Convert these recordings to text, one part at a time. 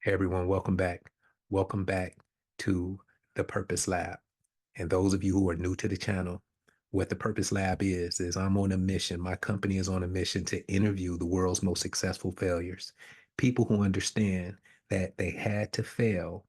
Hey everyone, welcome back. Welcome back to the Purpose Lab. And those of you who are new to the channel, what the Purpose Lab is I'm on a mission. My company is on a mission to interview the world's most successful failures, people who understand that they had to fail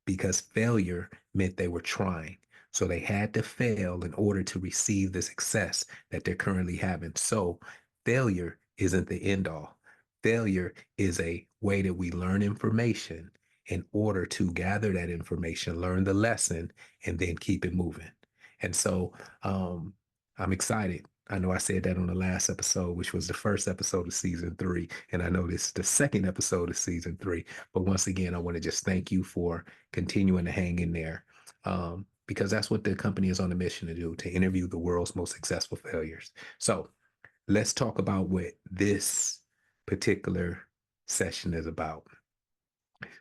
because failure meant they were trying. So they had to fail in order to receive the success that they're currently having. So failure isn't the end all. Failure is a way that we learn information in order to gather that information, learn the lesson, and then keep it moving. And so I'm excited. I know I said that on the last episode, which was the first episode of season 3. And I know this is the second episode of season 3. But once again, I want to just thank you for continuing to hang in there. Because that's what the company is on a mission to do, to interview the world's most successful failures. So let's talk about what this particular session is about.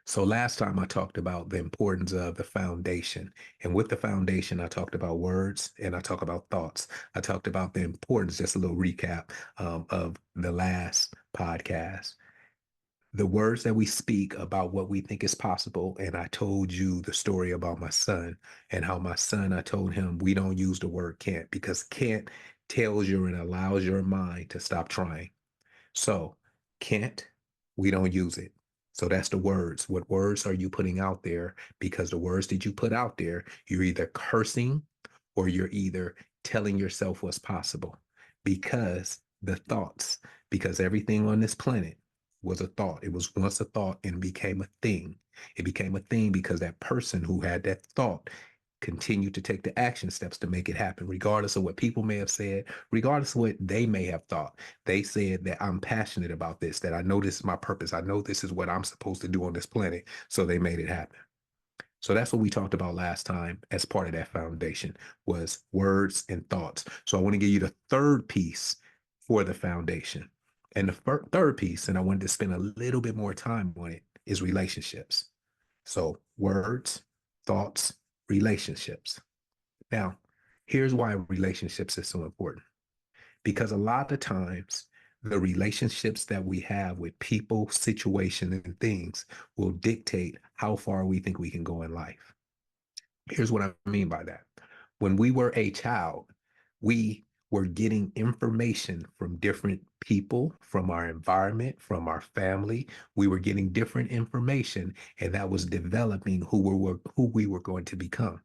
So last time I talked about the importance of the foundation. And with the foundation, I talked about words and I talked about thoughts. I talked about the importance, just a little recap of the last podcast. The words that we speak about what we think is possible. And I told you the story about my son and how my son, I told him we don't use the word can't because can't tells you and allows your mind to stop trying. So can't, we don't use it. So that's the words. What words are you putting out there? Because the words that you put out there, you're either cursing or you're either telling yourself what's possible. Because the thoughts, because everything on this planet was a thought. It was once a thought and became a thing. It became a thing because that person who had that thought continue to take the action steps to make it happen, regardless of what people may have said, regardless of what they may have thought. They said that I'm passionate about this, that I know this is my purpose. I know this is what I'm supposed to do on this planet. So they made it happen. So that's what we talked about last time as part of that foundation was words and thoughts. So I want to give you the third piece for the foundation. And the third piece, and I wanted to spend a little bit more time on it, is relationships. So words, thoughts, relationships. Now, here's why relationships is so important. Because a lot of times, the relationships that we have with people, situations, and things will dictate how far we think we can go in life. Here's what I mean by that. When we were a child, we were getting information from different people, from our environment, from our family. We were getting different information, and that was developing who we were going to become.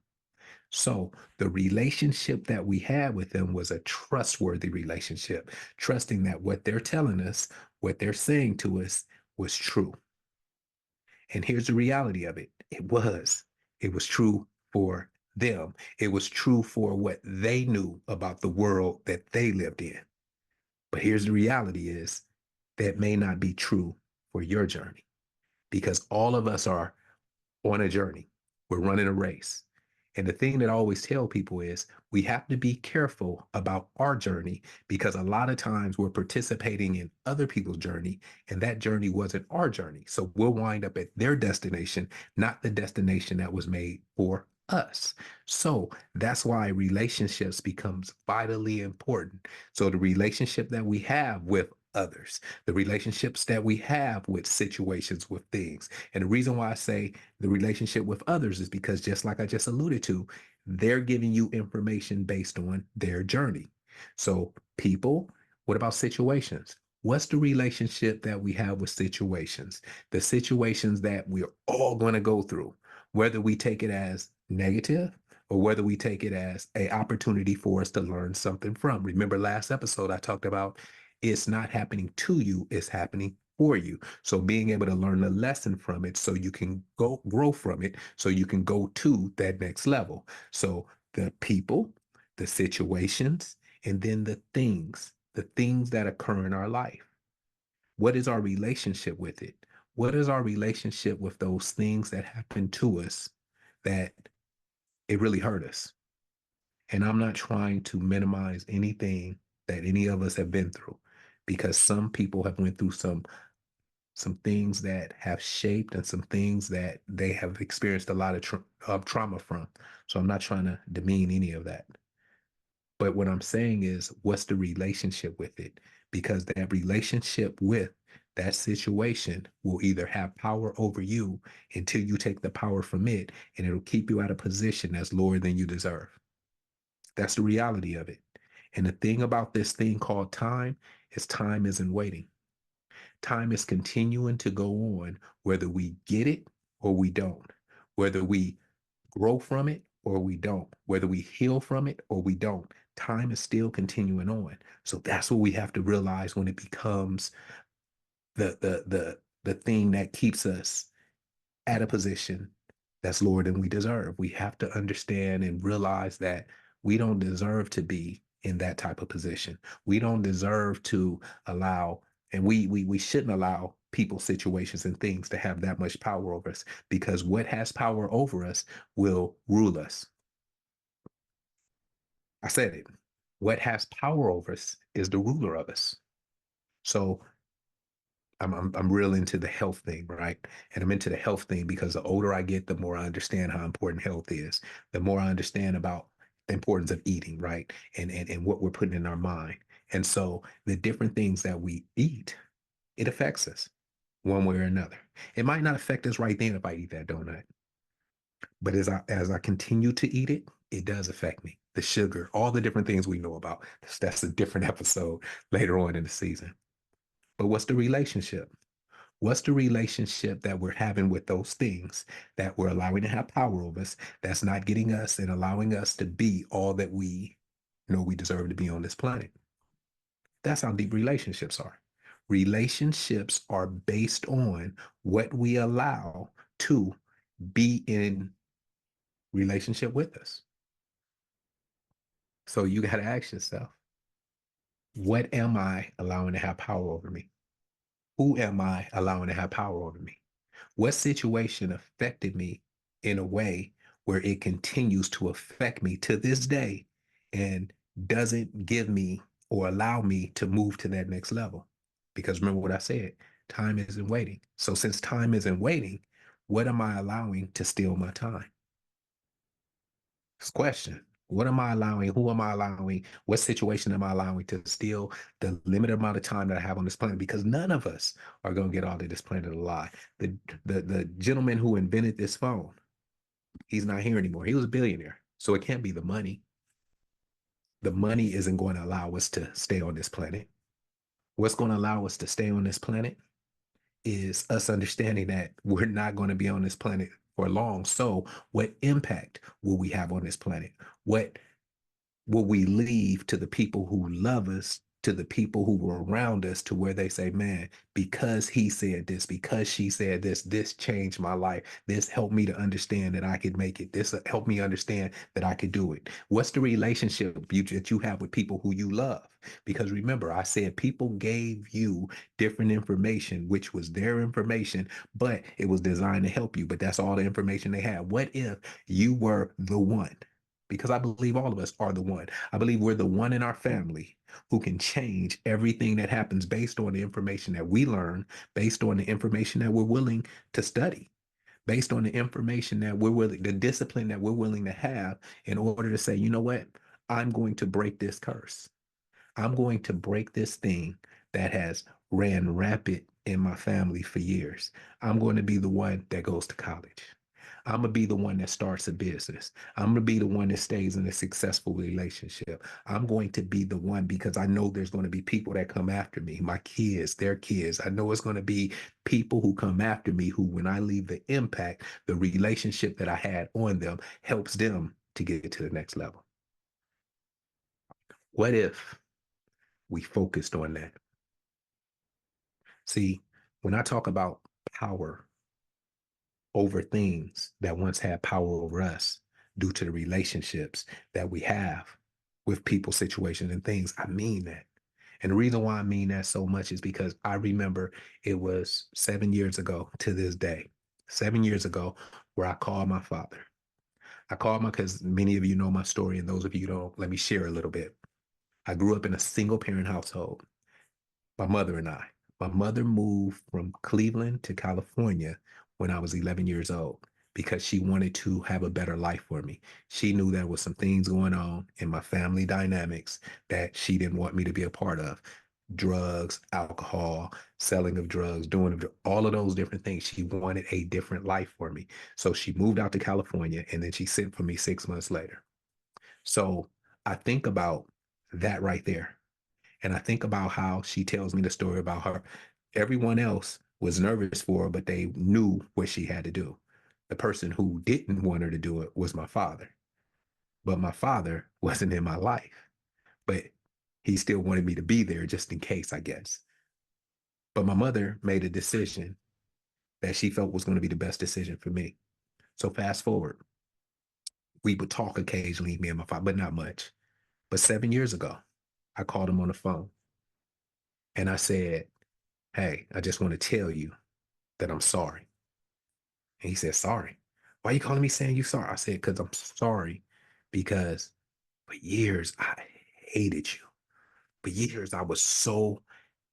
So the relationship that we had with them was a trustworthy relationship, trusting that what they're telling us, what they're saying to us was true. And here's the reality of it. It was true for them. It was true for what they knew about the world that they lived in. But here's the reality is that may not be true for your journey because all of us are on a journey. We're running a race. And the thing that I always tell people is we have to be careful about our journey because a lot of times we're participating in other people's journey and that journey wasn't our journey. So we'll wind up at their destination, not the destination that was made for us. So that's why relationships becomes vitally important. So the relationship that we have with others, the relationships that we have with situations, with things. And the reason why I say the relationship with others is because just like I just alluded to, they're giving you information based on their journey. So people, what about situations? What's the relationship that we have with situations? The situations that we're all going to go through, whether we take it as negative or whether we take it as a opportunity for us to learn something from. Remember last episode, I talked about it's not happening to you, it's happening for you. So being able to learn a lesson from it so you can go grow from it, so you can go to that next level. So the people, the situations, and then the things that occur in our life. What is our relationship with it? What is our relationship with those things that happen to us that it really hurt us? And I'm not trying to minimize anything that any of us have been through because some people have went through some things that have shaped and some things that they have experienced a lot of trauma from. So I'm not trying to demean any of that. But what I'm saying is, what's the relationship with it? Because that relationship with that situation will either have power over you until you take the power from it, and it'll keep you at a position that's lower than you deserve. That's the reality of it. And the thing about this thing called time is time isn't waiting. Time is continuing to go on, whether we get it or we don't, whether we grow from it or we don't, whether we heal from it or we don't. Time is still continuing on. So that's what we have to realize when it becomes the thing that keeps us at a position that's lower than we deserve. We have to understand and realize that we don't deserve to be in that type of position. We don't deserve to allow, and we shouldn't allow people, situations, and things to have that much power over us, because what has power over us will rule us. I said it. What has power over us is the ruler of us. So I'm real into the health thing, right? And I'm into the health thing because the older I get, the more I understand how important health is. The more I understand about the importance of eating, right? And what we're putting in our mind. And so the different things that we eat, it affects us one way or another. It might not affect us right then if I eat that donut, but as I continue to eat it, it does affect me. The sugar, all the different things we know about. That's a different episode later on in the season. But what's the relationship? What's the relationship that we're having with those things that we're allowing to have power over us, that's not getting us and allowing us to be all that we know we deserve to be on this planet? That's how deep relationships are. Relationships are based on what we allow to be in relationship with us. So you got to ask yourself, what am I allowing to have power over me? Who am I allowing to have power over me? What situation affected me in a way where it continues to affect me to this day and doesn't give me or allow me to move to that next level? Because remember what I said, time isn't waiting. So since time isn't waiting, what am I allowing to steal my time? This question. What am I allowing? Who am I allowing? What situation am I allowing to steal the limited amount of time that I have on this planet? Because none of us are going to get all of this planet alive. The gentleman who invented this phone, he's not here anymore. He was a billionaire. So it can't be the money. The money isn't going to allow us to stay on this planet. What's going to allow us to stay on this planet is us understanding that we're not going to be on this planet for long. So what impact will we have on this planet? What will we leave to the people who love us, to the people who were around us, to where they say, man, because he said this, because she said this, this changed my life. This helped me to understand that I could make it. This helped me understand that I could do it. What's the relationship that you have with people who you love? Because remember, I said people gave you different information, which was their information, but it was designed to help you. But that's all the information they had. What if you were the one? Because I believe all of us are the one. I believe we're the one in our family who can change everything that happens based on the information that we learn, based on the information that we're willing to study, based on the information that we're willing, the discipline that we're willing to have in order to say, you know what? I'm going to break this curse. I'm going to break this thing that has ran rampant in my family for years. I'm going to be the one that goes to college. I'm gonna be the one that starts a business. I'm gonna be the one that stays in a successful relationship. I'm going to be the one because I know there's going to be people that come after me, my kids, their kids. I know it's going to be people who come after me who, when I leave the impact, the relationship that I had on them helps them to get to the next level. What if we focused on that? See, when I talk about power over things that once had power over us due to the relationships that we have with people, situations, and things. I mean that. And the reason why I mean that so much is because I remember it was 7 years ago to this day, 7 years ago, where I called my father. I called my, because many of you know my story, and those of you who don't, let me share a little bit. I grew up in a single parent household, my mother and I. My mother moved from Cleveland to California when I was 11 years old because she wanted to have a better life for me. She knew there was some things going on in my family dynamics that she didn't want me to be a part of. drugs, alcohol, selling of drugs, doing all of those different things. She wanted a different life for me. So she moved out to California and then she sent for me 6 months later. So I think about that right there. And I think about how she tells me the story about her. Everyone else was nervous for her, but they knew what she had to do. The person who didn't want her to do it was my father. But my father wasn't in my life. But he still wanted me to be there just in case, I guess. But my mother made a decision that she felt was going to be the best decision for me. So fast forward, we would talk occasionally, me and my father, but not much. But 7 years ago, I called him on the phone and I said, "Hey, I just want to tell you that I'm sorry." And he said, "Sorry? Why are you calling me saying you sorry?" I said, "Because I'm sorry because for years I hated you. For years I was so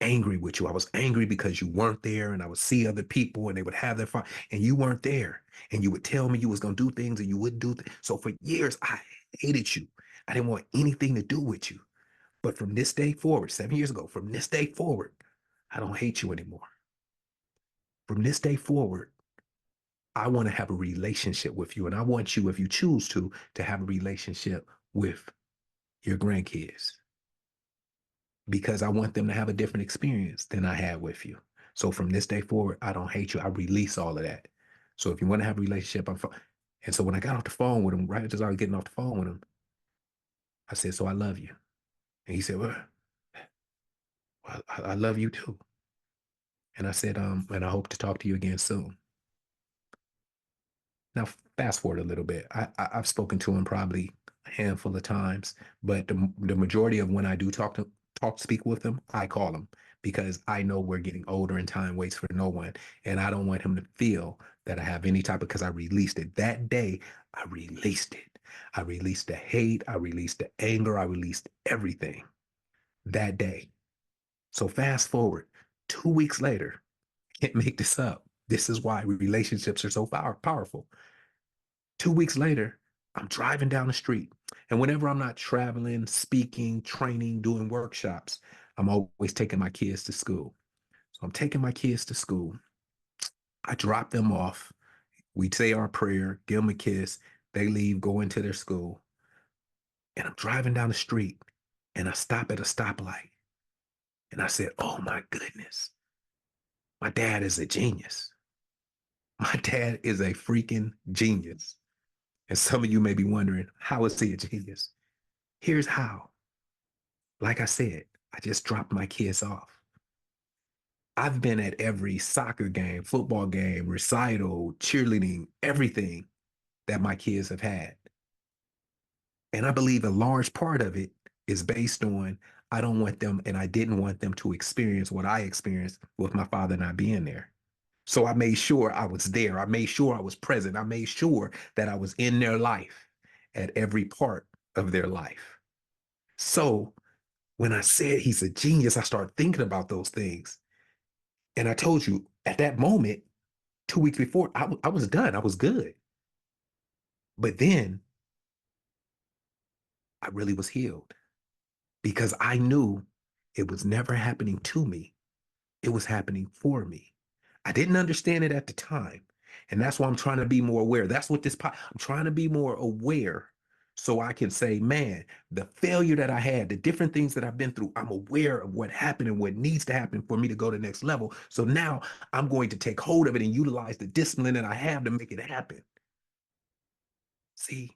angry with you. I was angry because you weren't there and I would see other people and they would have their fun and you weren't there. And you would tell me you was going to do things and you wouldn't do things. So for years I hated you. I didn't want anything to do with you. But from this day forward, 7 years ago, from this day forward, I don't hate you anymore. From this day forward, I want to have a relationship with you. And I want you, if you choose to have a relationship with your grandkids because I want them to have a different experience than I had with you. So from this day forward, I don't hate you. I release all of that. So if you want to have a relationship, I'm fine. And so when I got off the phone with him, right as I was getting off the phone with him, I said, "So I love you." And he said, "Well, I love you too." And I said, "And I hope to talk to you again soon." Now, fast forward a little bit. I've spoken to him probably a handful of times, but the majority of when I do speak with him, I call him because I know we're getting older and time waits for no one. And I don't want him to feel that I have any type of, because I released it. That day, I released it. I released the hate. I released the anger. I released everything that day. So fast forward 2 weeks later, can't make this up. This is why relationships are so powerful. 2 weeks later, I'm driving down the street. And whenever I'm not traveling, speaking, training, doing workshops, I'm always taking my kids to school. So I'm taking my kids to school. I drop them off. We say our prayer, give them a kiss. They leave, go into their school. And I'm driving down the street and I stop at a stoplight. And I said, "Oh my goodness, my dad is a genius. My dad is a freaking genius." And some of you may be wondering, how is he a genius? Here's how. Like I said, I just dropped my kids off. I've been at every soccer game, football game, recital, cheerleading, everything that my kids have had. And I believe a large part of it is based on I don't want them and I didn't want them to experience what I experienced with my father not being there. So I made sure I was there. I made sure I was present. I made sure that I was in their life at every part of their life. So when I said he's a genius, I started thinking about those things. And I told you at that moment, 2 weeks before, I was done. I was good. But then I really was healed because I knew it was never happening to me. It was happening for me. I didn't understand it at the time. And that's why I'm trying to be more aware. That's what I'm trying to be more aware so I can say, man, the failure that I had, the different things that I've been through, I'm aware of what happened and what needs to happen for me to go to the next level. So now I'm going to take hold of it and utilize the discipline that I have to make it happen. See,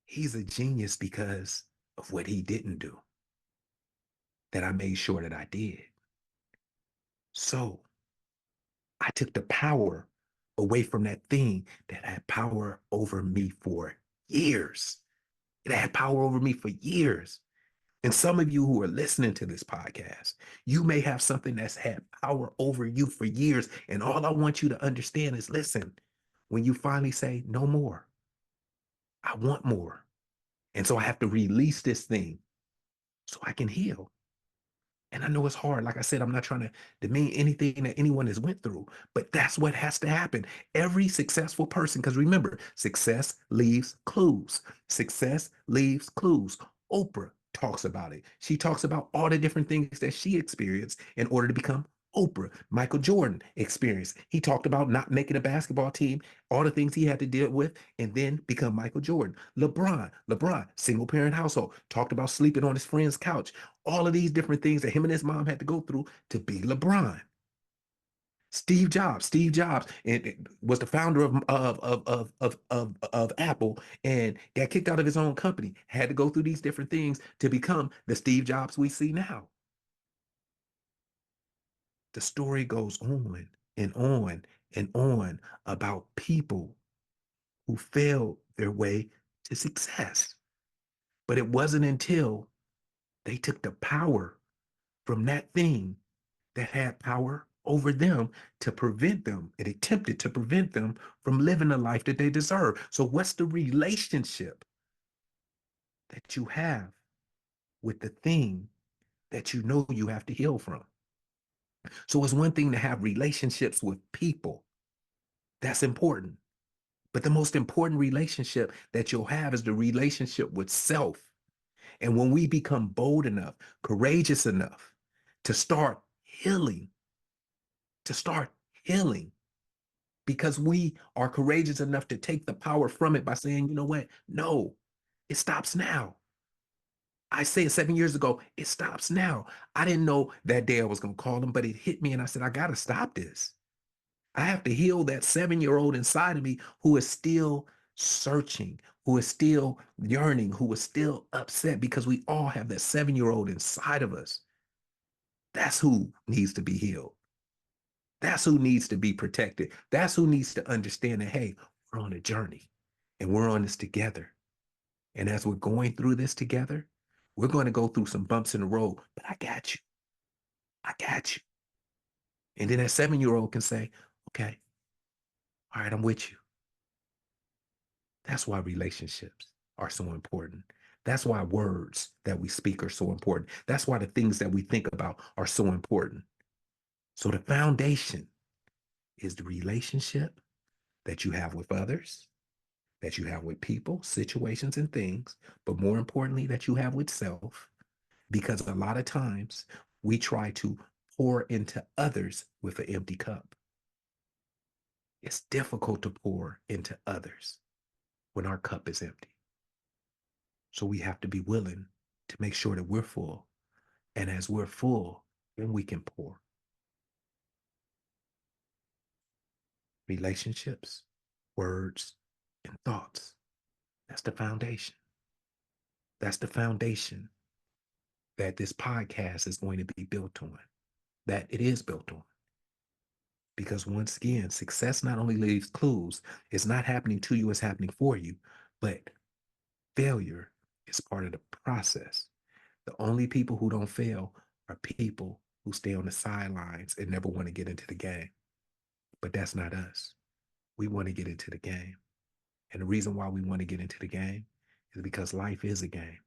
he's a genius because of what he didn't do that I made sure that I did. So I took the power away from that thing that had power over me for years. It had power over me for years. And some of you who are listening to this podcast, you may have something that's had power over you for years. And all I want you to understand is listen, when you finally say, no more, I want more. And so I have to release this thing so I can heal. And I know it's hard. Like I said, I'm not trying to demean anything that anyone has went through, but that's what has to happen. Every successful person, because remember, success leaves clues. Success leaves clues. Oprah talks about it. She talks about all the different things that she experienced in order to become Oprah. Michael Jordan experienced. He talked about not making a basketball team, all the things he had to deal with, and then become Michael Jordan. LeBron, single parent household, talked about sleeping on his friend's couch. All of these different things that him and his mom had to go through to be LeBron. Steve Jobs was the founder of Apple and got kicked out of his own company. Had to go through these different things to become the Steve Jobs we see now. The story goes on and on and on about people who failed their way to success. But it wasn't until they took the power from that thing that had power over them to prevent them. It attempted to prevent them from living the life that they deserve. So, what's the relationship that you have with the thing that you know you have to heal from? So, it's one thing to have relationships with people. That's important. But the most important relationship that you'll have is the relationship with self. And when we become bold enough, courageous enough to start healing, to start healing, because we are courageous enough to take the power from it by saying, you know what? No, it stops now. I said 7 years ago, it stops now. I didn't know that day I was going to call him, but it hit me and I said, I got to stop this. I have to heal that 7-year-old inside of me who is still searching, who is still yearning, who is still upset because we all have that 7-year-old inside of us. That's who needs to be healed. That's who needs to be protected. That's who needs to understand that, hey, we're on a journey and we're on this together. And as we're going through this together, we're going to go through some bumps in the road, but I got you. I got you. And then that 7-year-old can say, okay, all right, I'm with you. That's why relationships are so important. That's why words that we speak are so important. That's why the things that we think about are so important. So the foundation is the relationship that you have with others, that you have with people, situations, and things, but more importantly, that you have with self. Because a lot of times we try to pour into others with an empty cup. It's difficult to pour into others when our cup is empty. So we have to be willing to make sure that we're full. And as we're full, then we can pour. Relationships, words, and thoughts. That's the foundation. That's the foundation that this podcast is going to be built on, that it is built on. Because once again, success not only leaves clues, it's not happening to you, it's happening for you, but failure is part of the process. The only people who don't fail are people who stay on the sidelines and never want to get into the game. But that's not us. We want to get into the game. And the reason why we want to get into the game is because life is a game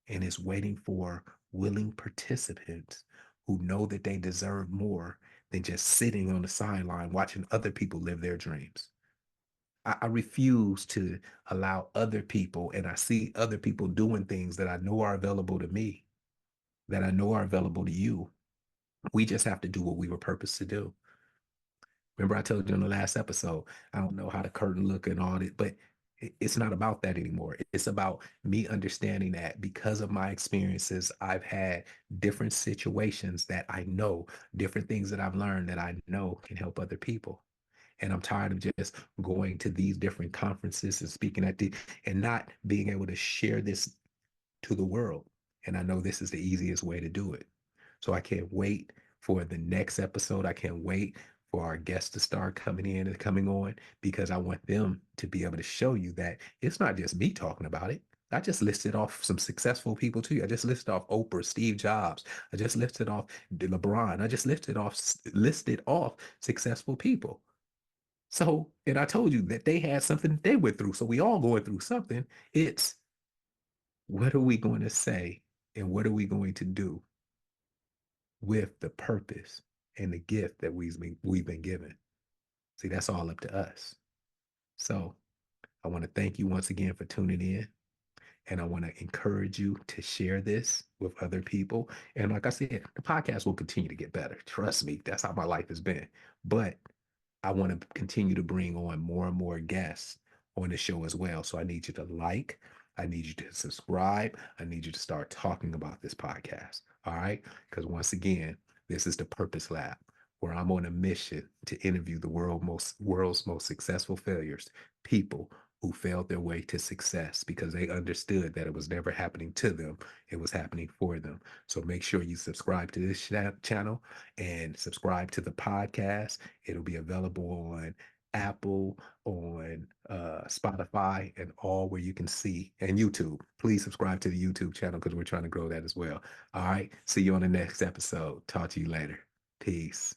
and it's waiting for willing participants who know that they deserve more than just sitting on the sideline watching other people live their dreams. I refuse to allow other people, and I see other people doing things that I know are available to me, that I know are available to you. We just have to do what we were purposed to do. Remember, I told you in the last episode, I don't know how the curtain look and all that, but it's not about that anymore. It's about me understanding that because of my experiences, I've had different situations that I know, different things that I've learned that I know can help other people. And I'm tired of just going to these different conferences and speaking at the and not being able to share this to the world. And I know this is the easiest way to do it. So I can't wait for the next episode. I can't wait for our guests to start coming in and coming on because I want them to be able to show you that it's not just me talking about it. I just listed off some successful people too. I just listed off Oprah, Steve Jobs. I just listed off LeBron. I just listed off successful people. So, and I told you that they had something that they went through. So we all going through something. It's what are we going to say and what are we going to do with the purpose and the gift that we've been given? See, that's all up to us. So I want to thank you once again for tuning in. And I want to encourage you to share this with other people. And like I said, the podcast will continue to get better. Trust me, that's how my life has been. But I want to continue to bring on more and more guests on the show as well. So I need you to like, I need you to subscribe, I need you to start talking about this podcast. All right. Because once again, this is the Purpose Lab, where I'm on a mission to interview the world's most successful failures, people who failed their way to success because they understood that it was never happening to them, it was happening for them. So make sure you subscribe to this channel and subscribe to the podcast. It'll be available on Apple, on Spotify, and all where you can see, and YouTube. Please subscribe to the YouTube channel because we're trying to grow that as well. All right. See you on the next episode. Talk to you later. Peace.